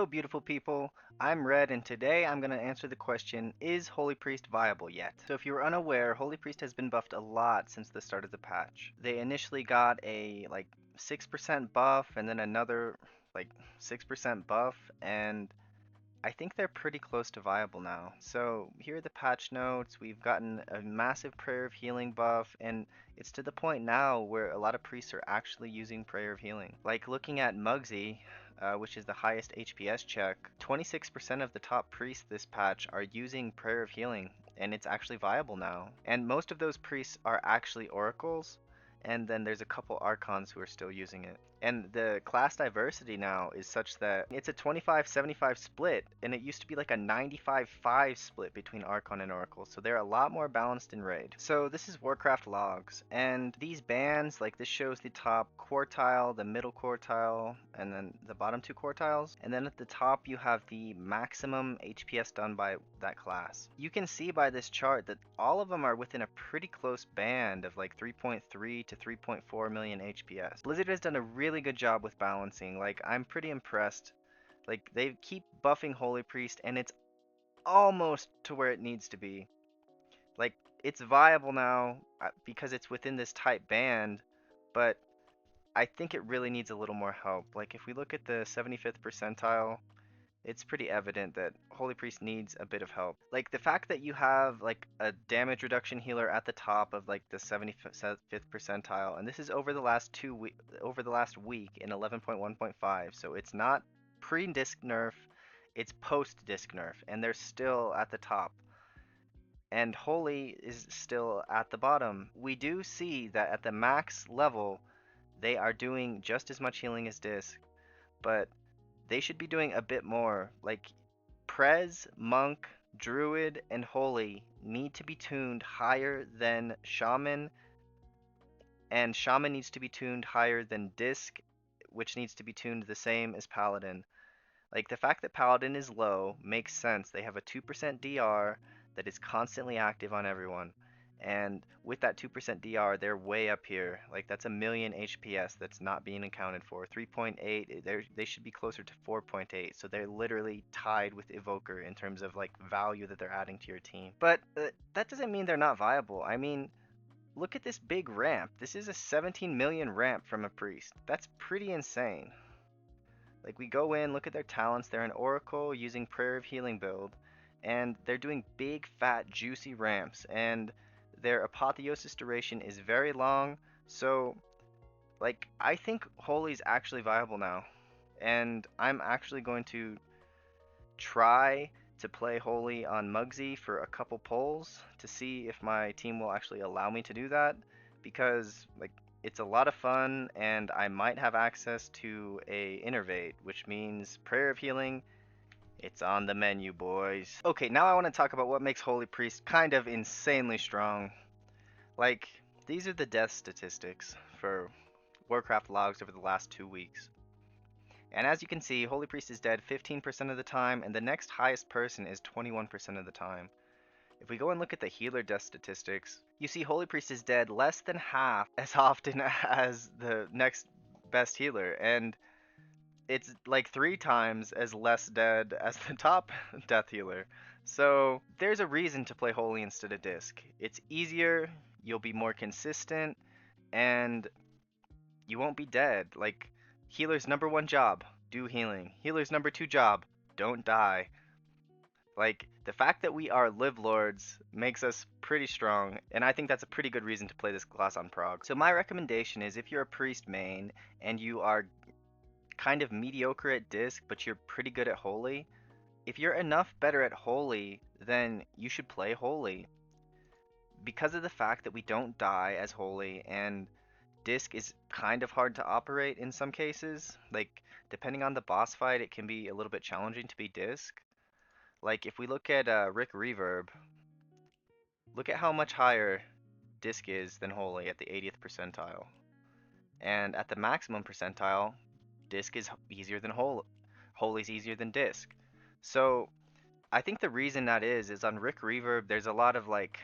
beautiful people. I'm Red, and today I'm going to answer the question, is Holy Priest viable yet? So if you're unaware, Holy Priest has been buffed a lot since the start of the patch. They initially got a 6% buff and then another like 6% buff, and I think they're pretty close to viable now. So here are the patch notes. We've gotten a massive Prayer of Healing buff, and it's to the point now where a lot of priests are actually using Prayer of Healing. Like looking at Mugsy, which is the highest HPS check, 26% of the top priests this patch are using Prayer of Healing, and it's actually viable now. And most of those priests are actually oracles, and then there's a couple archons who are still using it. And the class diversity now is such that it's a 25-75 split, and it used to be like a 95-5 split between Archon and Oracle, so they're a lot more balanced in raid. So this is Warcraft logs, and these bands, like this shows the top quartile, the middle quartile, and then the bottom two quartiles, and then at the top you have the maximum HPS done by that class. You can see by this chart that all of them are within a pretty close band of like 3.3 to 3.4 million HPS. Blizzard has done a really good job with balancing. Like, I'm pretty impressed. Like, they keep buffing Holy Priest, and it's almost to where it needs to be. Like, it's viable now because it's within this tight band, but I think it really needs a little more help. Like, if we look at the 75th percentile, it's pretty evident that Holy Priest needs a bit of help. Like the fact that you have like a damage reduction healer at the top of like the 75th percentile, and this is over the last over the last week in 11.1.5, so it's not pre-disc nerf, it's post-disc nerf, and they're still at the top. And Holy is still at the bottom. We do see that at the max level, they are doing just as much healing as disc, but they should be doing a bit more. Like Prez, Monk, Druid, and Holy need to be tuned higher than Shaman, and Shaman needs to be tuned higher than Disc, which needs to be tuned the same as Paladin. Like the fact that Paladin is low makes sense. They have a 2% DR that is constantly active on everyone. And with that 2% DR, they're way up here. Like that's a million HPS that's not being accounted for. 3.8, they should be closer to 4.8. So they're literally tied with Evoker in terms of like value that they're adding to your team. But that doesn't mean they're not viable. I mean, look at this big ramp. This is a 17 million ramp from a priest. That's pretty insane. Like we go in, look at their talents. They're an Oracle using Prayer of Healing build, and they're doing big, fat, juicy ramps, and their apotheosis duration is very long. So, like, I think Holy's actually viable now, and I'm actually going to try to play Holy on Mugsy for a couple polls to see if my team will actually allow me to do that, because like it's a lot of fun and I might have access to a innervate, which means Prayer of Healing, it's on the menu, boys. Okay, now I want to talk about what makes Holy Priest kind of insanely strong. Like, these are the death statistics for Warcraft logs over the last 2 weeks. And as you can see, Holy Priest is dead 15% of the time, and the next highest person is 21% of the time. If we go and look at the healer death statistics, you see Holy Priest is dead less than half as often as the next best healer, and it's like 3 times as less dead as the top death healer. So there's a reason to play Holy instead of Disc. It's easier, you'll be more consistent, and you won't be dead. Like, healer's number one job, do healing. Healer's number two job, don't die. Like, the fact that we are Live Lords makes us pretty strong, and I think that's a pretty good reason to play this class on Prog. So my recommendation is if you're a Priest main, and you are kind of mediocre at Disc, but you're pretty good at Holy, if you're enough better at Holy, then you should play Holy. Because of the fact that we don't die as Holy, and Disc is kind of hard to operate in some cases, like, depending on the boss fight, it can be a little bit challenging to be Disc. Like, if we look at Rick Reverb, look at how much higher Disc is than Holy at the 80th percentile. And at the maximum percentile, Disc is easier than Holy. Holy's easier than Disc. So, I think the reason that is on Rick Reverb, there's a lot of, like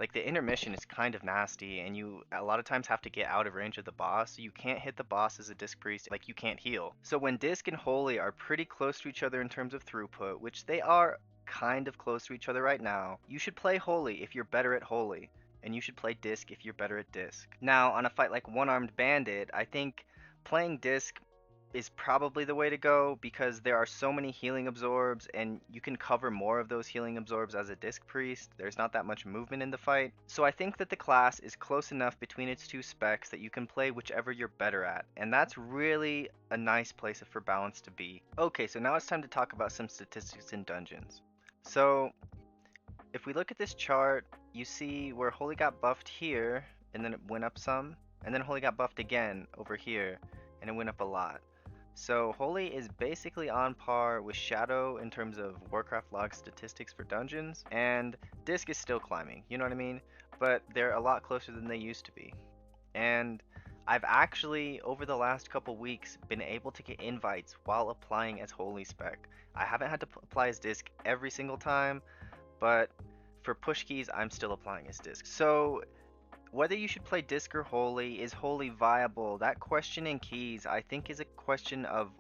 Like the intermission is kind of nasty, and you a lot of times have to get out of range of the boss. So you can't hit the boss as a disc priest, like you can't heal. So when disc and holy are pretty close to each other in terms of throughput, which they are kind of close to each other right now, you should play holy if you're better at holy, and you should play disc if you're better at disc. Now on a fight like One Armed Bandit, I think playing disc is probably the way to go because there are so many healing absorbs and you can cover more of those healing absorbs as a disc priest. There's not that much movement in the fight. So I think that the class is close enough between its two specs that you can play whichever you're better at. And that's really a nice place for balance to be. Okay, so now it's time to talk about some statistics in dungeons. So if we look at this chart, you see where Holy got buffed here and then it went up some, and then Holy got buffed again over here and it went up a lot. So Holy is basically on par with Shadow in terms of Warcraft log statistics for dungeons, and Disc is still climbing, you know what I mean? But they're a lot closer than they used to be. And I've actually, over the last couple weeks, been able to get invites while applying as Holy spec. I haven't had to apply as Disc every single time, but for push keys, I'm still applying as Disc. So whether you should play disc or holy, is holy viable? That question in keys, I think, is a question of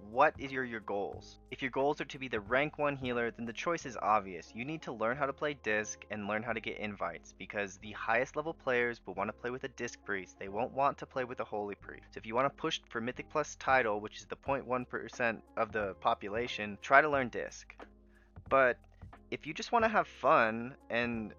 what is your goals. If your goals are to be the rank 1 healer, then the choice is obvious. You need to learn how to play disc and learn how to get invites, because the highest level players will want to play with a disc priest. They won't want to play with a holy priest. So if you want to push for Mythic Plus title, which is the 0.1% of the population, try to learn disc. But if you just want to have fun and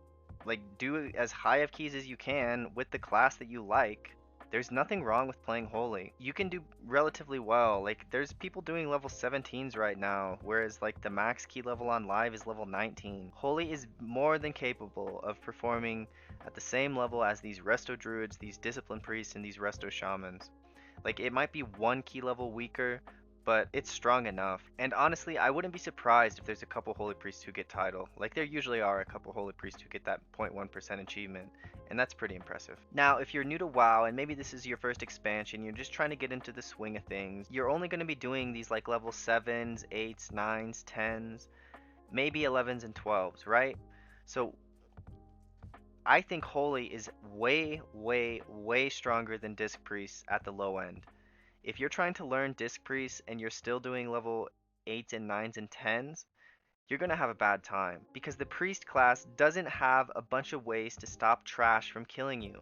like do as high of keys as you can with the class that you like, there's nothing wrong with playing holy. You can do relatively well. Like there's people doing level 17s right now, whereas like the max key level on live is level 19. Holy is more than capable of performing at the same level as these resto druids, these discipline priests, and these resto shamans. Like it might be 1 key level weaker, but it's strong enough. And honestly, I wouldn't be surprised if there's a couple holy priests who get title. Like there usually are a couple holy priests who get that 0.1% achievement, and that's pretty impressive. Now, if you're new to WoW and maybe this is your first expansion, you're just trying to get into the swing of things, you're only going to be doing these like level 7s, 8s, 9s, 10s, maybe 11s and 12s, right? So I think holy is way, way, way stronger than disc priests at the low end. If you're trying to learn disc priest and you're still doing level 8s and 9s and 10s, you're going to have a bad time because the priest class doesn't have a bunch of ways to stop trash from killing you.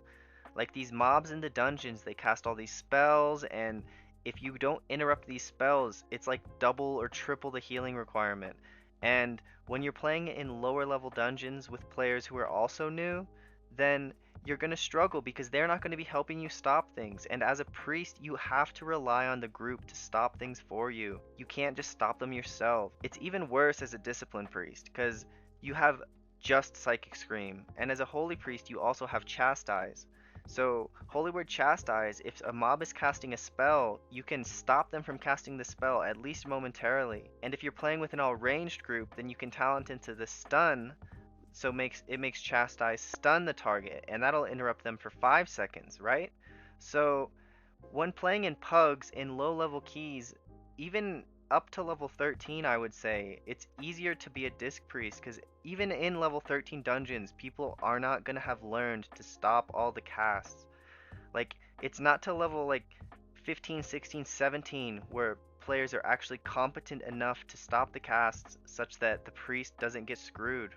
Like these mobs in the dungeons, they cast all these spells, and if you don't interrupt these spells, it's like double or triple the healing requirement. And when you're playing in lower level dungeons with players who are also new, then you're going to struggle because they're not going to be helping you stop things. And as a priest, you have to rely on the group to stop things for you. You can't just stop them yourself. It's even worse as a discipline priest because you have just Psychic Scream. And as a holy priest, you also have Chastise. So, Holy Word Chastise, if a mob is casting a spell, you can stop them from casting the spell, at least momentarily. And if you're playing with an all-ranged group, then you can talent into the stun, so it makes Chastise stun the target, and that'll interrupt them for 5 seconds, right? So, when playing in pugs in low-level keys, even up to level 13, I would say, it's easier to be a disc priest because even in level 13 dungeons, people are not going to have learned to stop all the casts. Like, it's not till level like 15, 16, 17 where players are actually competent enough to stop the casts such that the priest doesn't get screwed.